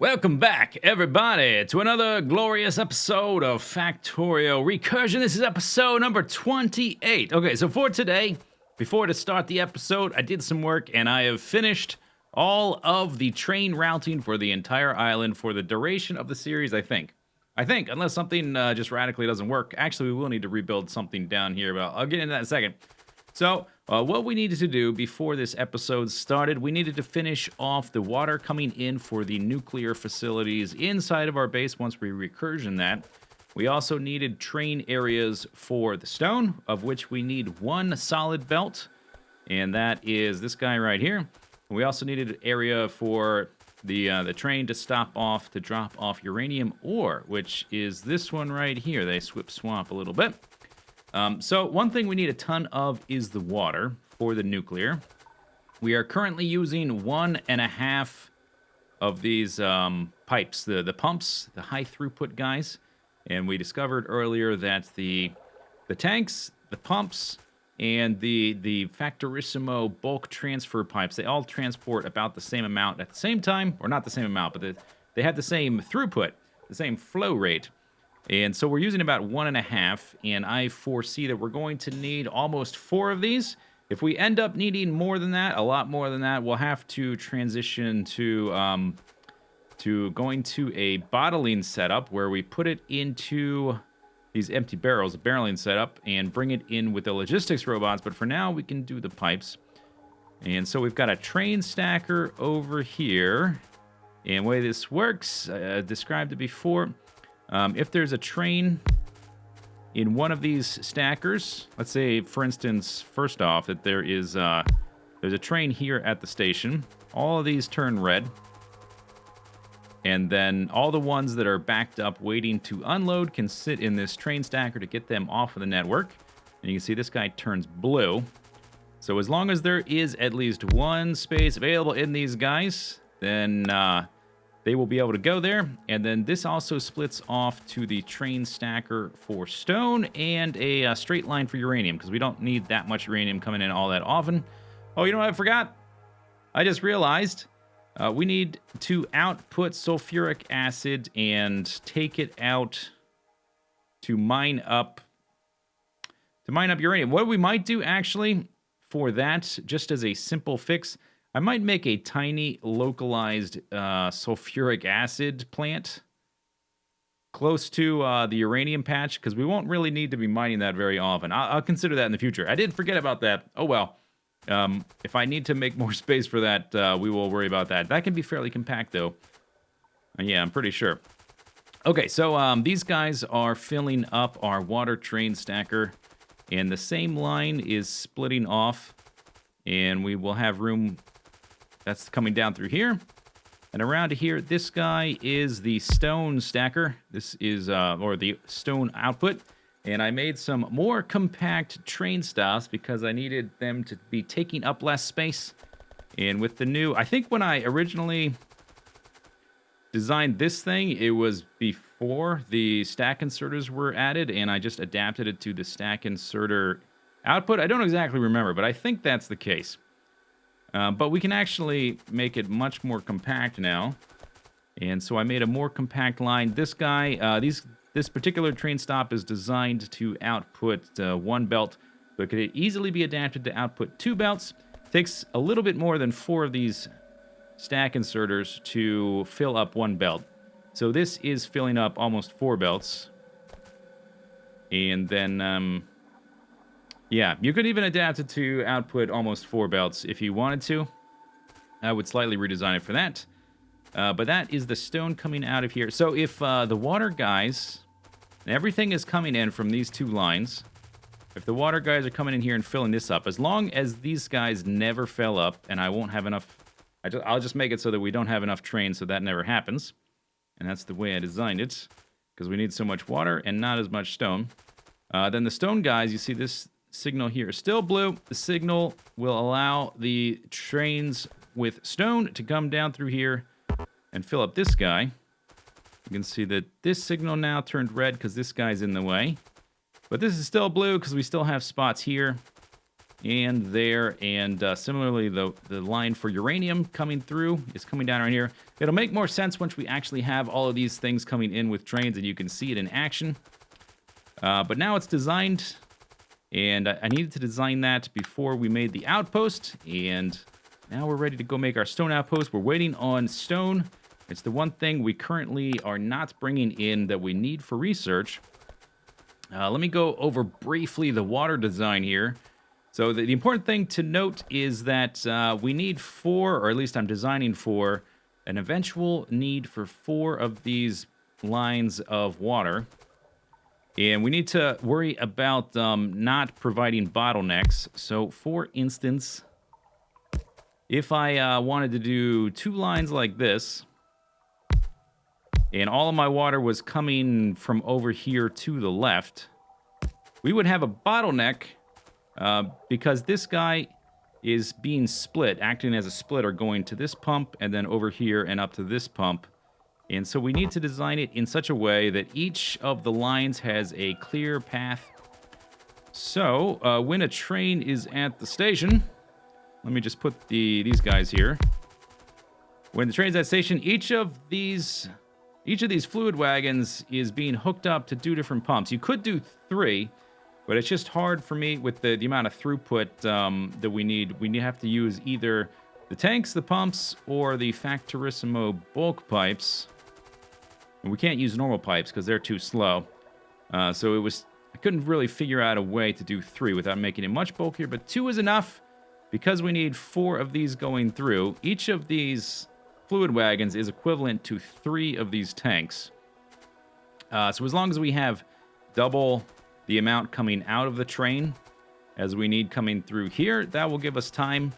Welcome back, everybody, to another glorious episode of Factorio Recursion. This is episode number 28. Okay, so for today, before to start the episode, I did some work and I have finished all of the train routing for the entire island for the duration of the series, I think. Unless something just radically doesn't work. Actually, we will need to rebuild something down here, but I'll get into that in a second. So, what we needed to do before this episode started, we needed to finish off the water coming in for the nuclear facilities inside of our base once we recursion that. We also needed train areas for the stone, of which we need one solid belt, and that is this guy right here. We also needed an area for the train to stop off to drop off uranium ore, which is this one right here. They swap a little bit. So one thing we need a ton of is the water for the nuclear. We are currently using 1.5 of these pipes, the pumps, the high throughput guys. And we discovered earlier that the tanks, the pumps, and the Factorissimo bulk transfer pipes, they all transport about the same amount at the same time, or not the same amount, but they have the same throughput, the same flow rate. And so we're using about 1.5, and I foresee that we're going to need almost 4 of these. If we end up needing more than that, a lot more than that, we'll have to transition to going to a bottling setup where we put it into these empty barrels, a barreling setup, and bring it in with the logistics robots. But for now, we can do the pipes. And so we've got a train stacker over here. And the way this works, I described it before. If there's a train in one of these stackers, let's say, for instance, first off, that there's a train here at the station. All of these turn red. And then all the ones that are backed up waiting to unload can sit in this train stacker to get them off of the network. And you can see this guy turns blue. So as long as there is at least one space available in these guys, then they will be able to go there. And then this also splits off to the train stacker for stone and a straight line for uranium, because we don't need that much uranium coming in all that often. Oh, you know what I forgot? I just realized we need to output sulfuric acid and take it out to mine up uranium. What we might do actually for that, just as a simple fix, I might make a tiny localized sulfuric acid plant close to the uranium patch, because we won't really need to be mining that very often. I'll consider that in the future. I didn't forget about that. Oh well. If I need to make more space for that, we will worry about that. That can be fairly compact, though. Yeah, I'm pretty sure. Okay, so these guys are filling up our water train stacker, and the same line is splitting off, and we will have room that's coming down through here. And around here, this guy is the stone stacker. This is, or the stone output. And I made some more compact train stops because I needed them to be taking up less space. And with the new, I think when I originally designed this thing, it was before the stack inserters were added, and I just adapted it to the stack inserter output. I don't exactly remember, but I think that's the case. But we can actually make it much more compact now. And so I made a more compact line. This guy, this particular train stop is designed to output 1 belt, but could easily be adapted to output 2 belts. Takes a little bit more than 4 of these stack inserters to fill up 1 belt. So this is filling up almost 4 belts. And then, yeah, you could even adapt it to output almost 4 belts if you wanted to. I would slightly redesign it for that. But that is the stone coming out of here. So if the water guys, everything is coming in from these 2 lines. If the water guys are coming in here and filling this up, as long as these guys never fill up, and I won't have enough, I'll just make it so that we don't have enough trains so that never happens. And that's the way I designed it, because we need so much water and not as much stone. Then the stone guys, you see this signal here is still blue. The signal will allow the trains with stone to come down through here and fill up this guy. You can see that this signal now turned red because this guy's in the way. But this is still blue because we still have spots here and there, and similarly, the line for uranium coming through is coming down right here. It'll make more sense once we actually have all of these things coming in with trains, and you can see it in action. But now it's designed, and I needed to design that before we made the outpost, and now we're ready to go make our stone outpost. We're waiting on stone. It's the one thing we currently are not bringing in that we need for research. Let me go over briefly the water design here. So the important thing to note is that we need 4, or at least I'm designing for, an eventual need for 4 of these lines of water. And we need to worry about not providing bottlenecks. So, for instance, if I wanted to do 2 lines like this, and all of my water was coming from over here to the left, we would have a bottleneck because this guy is being split, acting as a splitter, going to this pump and then over here and up to this pump. And so we need to design it in such a way that each of the lines has a clear path. So when a train is at the station, let me just put these guys here. When the train's at station, each of these fluid wagons is being hooked up to 2 different pumps. You could do 3, but it's just hard for me with the amount of throughput that we need. We have to use either the tanks, the pumps, or the Factorissimo bulk pipes. And we can't use normal pipes because they're too slow. So I couldn't really figure out a way to do 3 without making it much bulkier, but 2 is enough because we need 4 of these going through. Each of these fluid wagons is equivalent to 3 of these tanks. So as long as we have double the amount coming out of the train as we need coming through here, that will give us time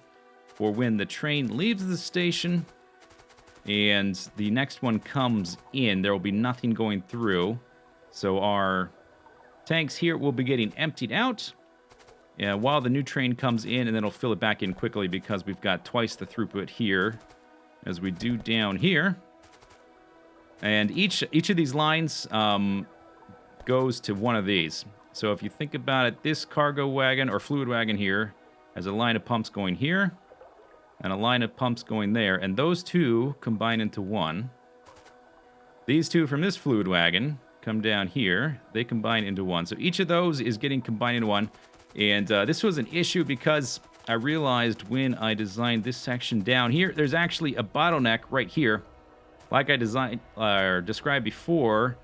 for when the train leaves the station and the next one comes in, there will be nothing going through. So our tanks here will be getting emptied out while the new train comes in, and then it'll fill it back in quickly because we've got twice the throughput here as we do down here. And each of these lines goes to one of these. So if you think about it, this cargo wagon or fluid wagon here has a line of pumps going here and a line of pumps going there, and those 2 combine into one. These 2 from this fluid wagon come down here. They combine into one. So each of those is getting combined into one. And this was an issue because I realized when I designed this section down here, there's actually a bottleneck right here. Like I described before,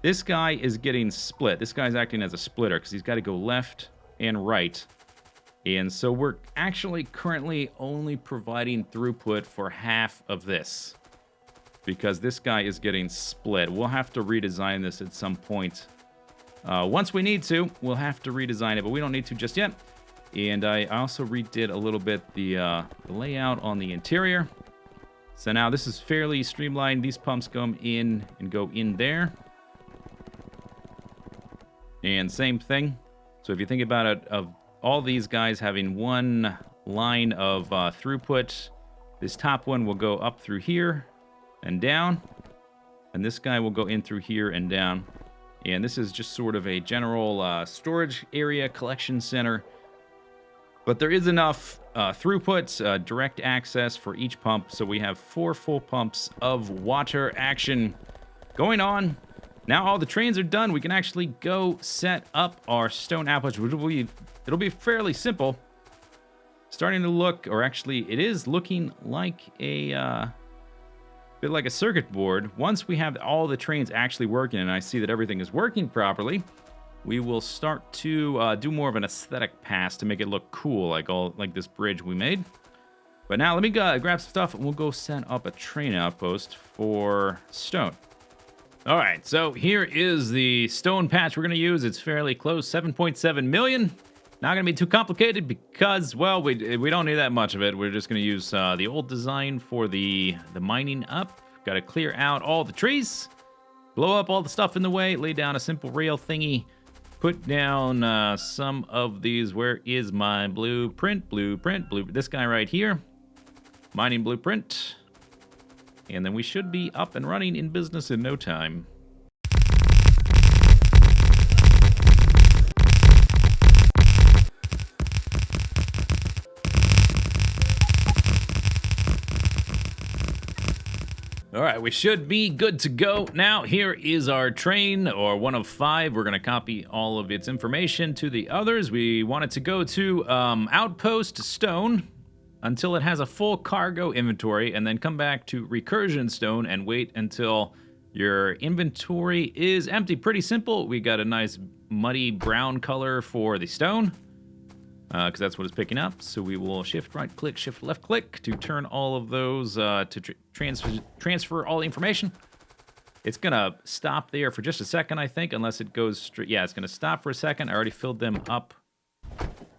this guy is getting split. This guy's acting as a splitter because he's got to go left and right. And so we're actually currently only providing throughput for half of this because this guy is getting split. We'll have to redesign this at some point. Once we need to, we'll have to redesign it, but we don't need to just yet. And I also redid a little bit the layout on the interior. So now this is fairly streamlined. These pumps come in and go in there. And same thing. So if you think about it, of all these guys having one line of throughput, this top one will go up through here and down. And this guy will go in through here and down. And this is just sort of a general storage area, collection center. But there is enough throughput, direct access for each pump. So we have 4 full pumps of water action going on. Now all the trains are done. We can actually go set up our stone outpost, which it'll be fairly simple. Starting to look, or actually it is looking like a bit like a circuit board. Once we have all the trains actually working and I see that everything is working properly, we will start to do more of an aesthetic pass to make it look cool, like this bridge we made. But now let me grab some stuff and we'll go set up a train outpost for stone. All right, so here is the stone patch we're going to use. It's fairly close, 7.7 million. Not going to be too complicated because, well, we don't need that much of it. We're just going to use the old design for the mining up. Got to clear out all the trees, blow up all the stuff in the way, lay down a simple rail thingy, put down some of these. Where is my blueprint? This guy right here. Mining blueprint. And then we should be up and running in business in no time. All right, we should be good to go. Now, here is our train, or one of 5. We're going to copy all of its information to the others. We want it to go to outpost stone until it has a full cargo inventory, and then come back to recursion stone and wait until your inventory is empty. Pretty simple. We got a nice muddy brown color for the stone, because that's what it's picking up. So we will shift right click, shift left click to turn all of those to transfer all the information. It's gonna stop there for just a second, I think, unless it goes straight. Yeah, it's gonna stop for a second. I already filled them up.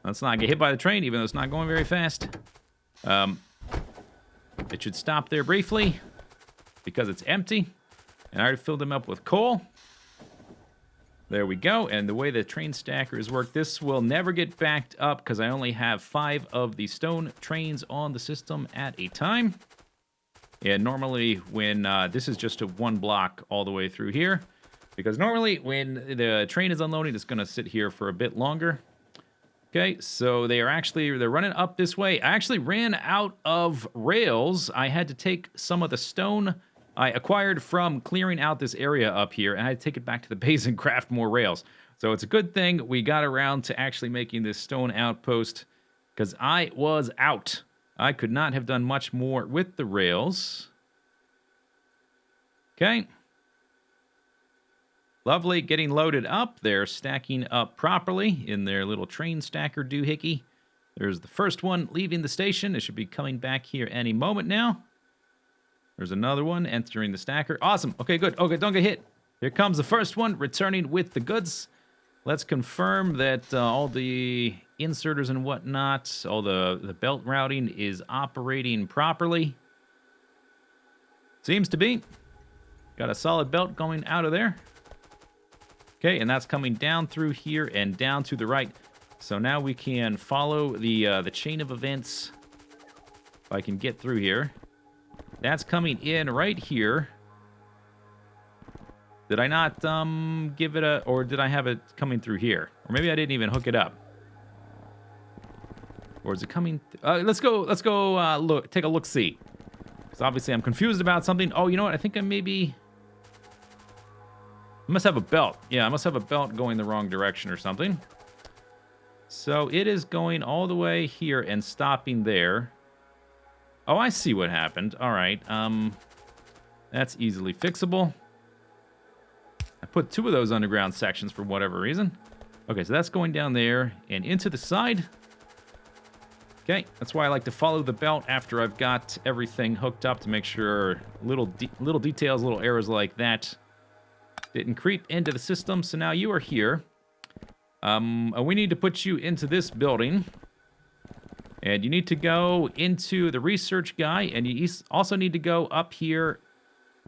Let's not get hit by the train, even though it's not going very fast. It should stop there briefly because it's empty, and I already filled them up with coal. There we go, and the way the train stackers work, this will never get backed up because I only have 5 of the stone trains on the system at a time. And normally when, this is just a 1 block all the way through here, because normally when the train is unloading, it's gonna sit here for a bit longer. Okay, so they're running up this way. I actually ran out of rails. I had to take some of the stone I acquired from clearing out this area up here, and I had to take it back to the base and craft more rails. So it's a good thing we got around to actually making this stone outpost, because I was out. I could not have done much more with the rails. Okay. Lovely, getting loaded up. They're stacking up properly in their little train stacker doohickey. There's the first one leaving the station. It should be coming back here any moment now. There's another one entering the stacker. Awesome. Okay, good. Okay, don't get hit. Here comes the first one returning with the goods. Let's confirm that all the inserters and whatnot, all the belt routing is operating properly. Seems to be. Got a solid belt going out of there. Okay, and that's coming down through here and down to the right. So now we can follow the chain of events. If I can get through here. That's coming in right here. Did I not give it or did I have it coming through here? Or maybe I didn't even hook it up. Or is it coming? Let's go look, take a look-see. Because obviously I'm confused about something. Oh, you know what? I think I must have a belt. Yeah, I must have a belt going the wrong direction or something. So it is going all the way here and stopping there. Oh, I see what happened. All right. That's easily fixable. I put 2 of those underground sections for whatever reason. Okay, so that's going down there and into the side. Okay, that's why I like to follow the belt after I've got everything hooked up to make sure little details, little errors like that didn't creep into the system. So now you are here. We need to put you into this building. And you need to go into the research guy. And you also need to go up here.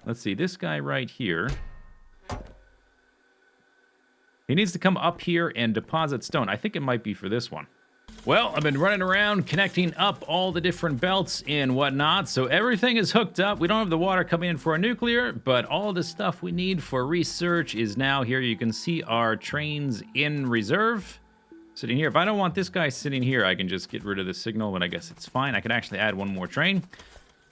Let's see, this guy right here. He needs to come up here and deposit stone. I think it might be for this one. Well, I've been running around connecting up all the different belts and whatnot, so everything is hooked up. We don't have the water coming in for a nuclear, but all the stuff we need for research is now here. You can see our trains in reserve sitting here. If I don't want this guy sitting here, I can just get rid of the signal, but I guess it's fine. I can actually add one more train.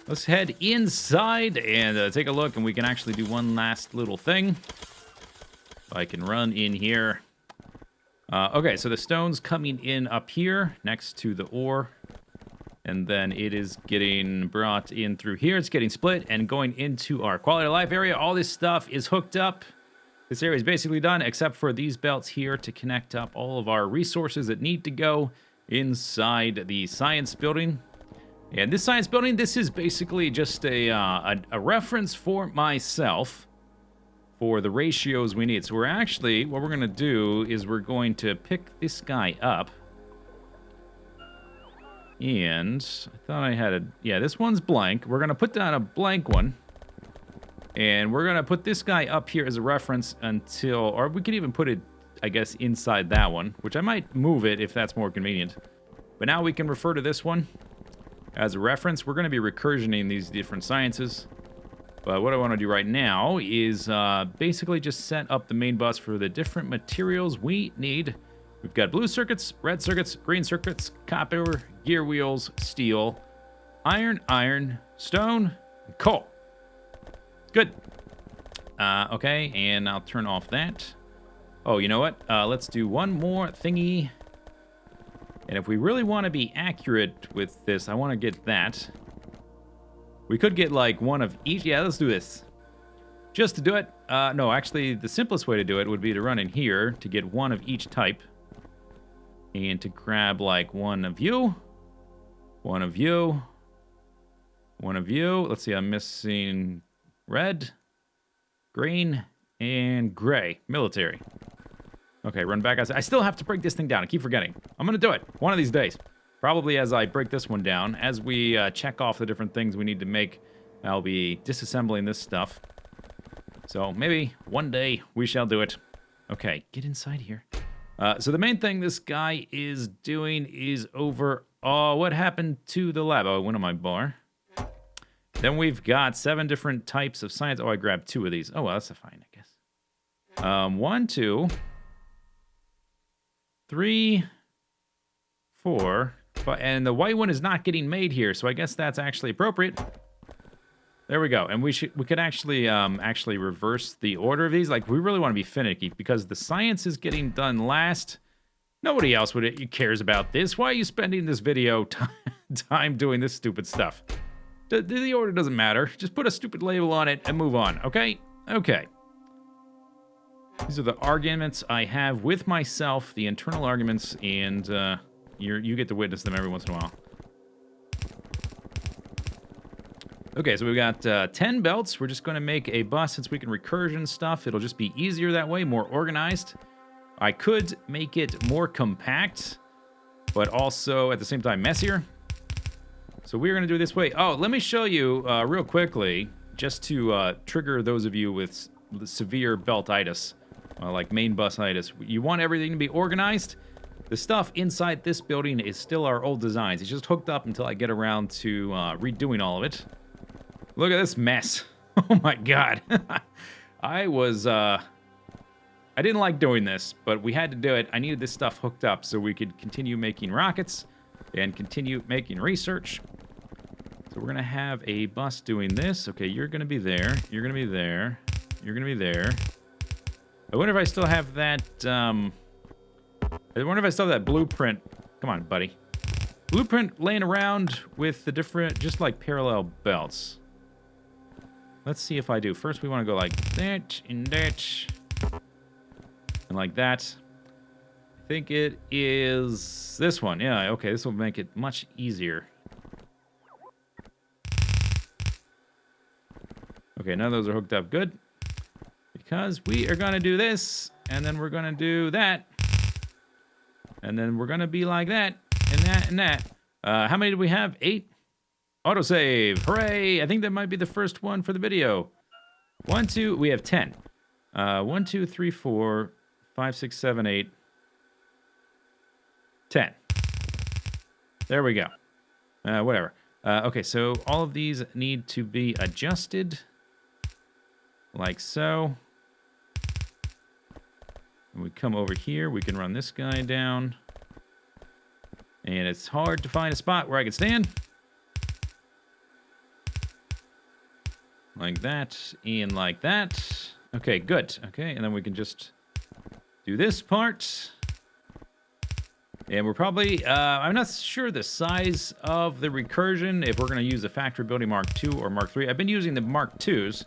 Let's head inside and take a look, and we can actually do one last little thing. If I can run in here. Okay, so the stone's coming in up here next to the ore. And then it is getting brought in through here. It's getting split and going into our quality of life area. All this stuff is hooked up. This area is basically done except for these belts here to connect up all of our resources that need to go inside the science building. And this science building, this is basically just a reference for myself for the ratios we need. So we're actually, what we're going to do is we're going to pick this guy up. And I thought I had yeah, this one's blank. We're going to put down a blank one. And we're going to put this guy up here as a reference until, or we could even put it, I guess, inside that one, which I might move it if that's more convenient. But now we can refer to this one as a reference. We're going to be recursioning these different sciences. But what I want to do right now is basically just set up the main bus for the different materials we need. We've got blue circuits, red circuits, green circuits, copper, gear wheels, steel, iron, stone, and coal. Good. Okay, and I'll turn off that. Oh, you know what? Let's do one more thingy. And if we really want to be accurate with this, I want to get that. We could get like one of each. Yeah, let's do this. Just to do it. No, actually, the simplest way to do it would be to run in here to get one of each type. And to grab like one of you. One of you. One of you. Let's see, I'm missing red, green, and gray. Military. Okay, run back. I still have to break this thing down. I keep forgetting. I'm going to do it one of these days. Probably as I break this one down. As we check off the different things we need to make, I'll be disassembling this stuff. So maybe one day we shall do it. Okay, get inside here. So the main thing this guy is doing is over... Oh, what happened to the lab? Oh, it went on my bar. Then we've got 7 different types of science. Oh, I grabbed 2 of these. Oh, well, that's fine, I guess. 1, 2, 3, 4, 5, and the white one is not getting made here, so I guess that's actually appropriate. There we go. And we could actually reverse the order of these. Like, we really want to be finicky because the science is getting done last. Nobody else cares about this. Why are you spending this video time doing this stupid stuff? The order doesn't matter. Just put a stupid label on it and move on, okay? Okay. These are the arguments I have with myself, the internal arguments, and you get to witness them every once in a while. Okay, so we've got 10 belts. We're just going to make a bus since we can recursion stuff. It'll just be easier that way, more organized. I could make it more compact, but also at the same time messier. So we're going to do it this way. Oh, let me show you real quickly, just to trigger those of you with severe beltitis, like main busitis. You want everything to be organized. The stuff inside this building is still our old designs. It's just hooked up until I get around to redoing all of it. Look at this mess. Oh my god. I didn't like doing this, but we had to do it. I needed this stuff hooked up so we could continue making rockets and continue making research. So we're going to have a bus doing this. Okay, you're going to be there. You're going to be there. You're going to be there. I wonder if I still have that, I wonder if I still have that blueprint. Come on, buddy. Blueprint laying around with the different, just like parallel belts. Let's see if I do. First, we want to go like that and that. And like that. I think it is this one. Yeah, okay, this will make it much easier. Okay, none of those are hooked up good. Because we are going to do this, and then we're going to do that. And then we're going to be like that, and that, and that. How many do we have? 8? Autosave. Hooray! I think that might be the first one for the video. 1, 2, we have 10. 1, 2, 3, 4, 5, 6, 7, 8, 10. There we go. Whatever. Okay, so all of these need to be adjusted. Like so. And we come over here, we can run this guy down. And it's hard to find a spot where I can stand. Like that, and like that. Okay, good. Okay, and then we can just do this part. And we're probably, I'm not sure the size of the recursion, if we're going to use a factory building Mark II or Mark III. I've been using the Mark IIs,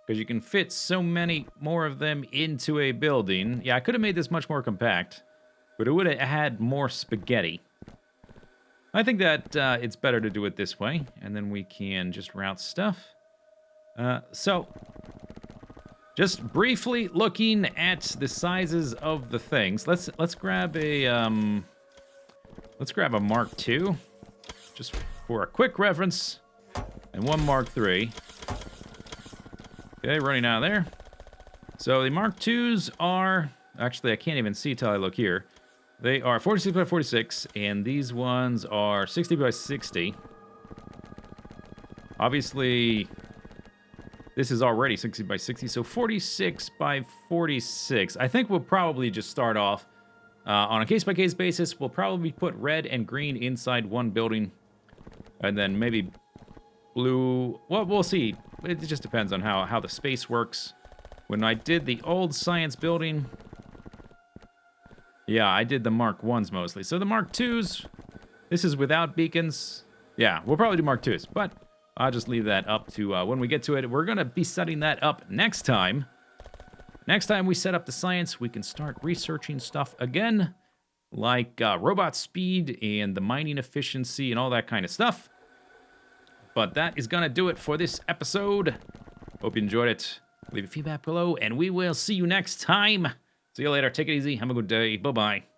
because you can fit so many more of them into a building. Yeah, I could have made this much more compact, but it would have had more spaghetti. I think that it's better to do it this way, and then we can just route stuff. So, just briefly looking at the sizes of the things. Let's grab a Mark II, just for a quick reference, and one Mark III. Okay, running out of there. So the Mark IIs are, actually I can't even see till I look here. They are 46 by 46, and these ones are 60 by 60. Obviously, this is already 60 by 60, so 46 by 46. I think we'll probably just start off on a case-by-case basis. We'll probably put red and green inside one building, and then maybe blue. Well, we'll see. It just depends on how the space works. When I did the old science building, yeah, I did the Mark 1s mostly. So the Mark 2s, this is without beacons. Yeah, we'll probably do Mark 2s, but I'll just leave that up to when we get to it. We're going to be setting that up next time. Next time we set up the science, we can start researching stuff again, like robot speed and the mining efficiency and all that kind of stuff. But that is going to do it for this episode. Hope you enjoyed it. Leave a feedback below, and we will see you next time. See you later. Take it easy. Have a good day. Bye-bye.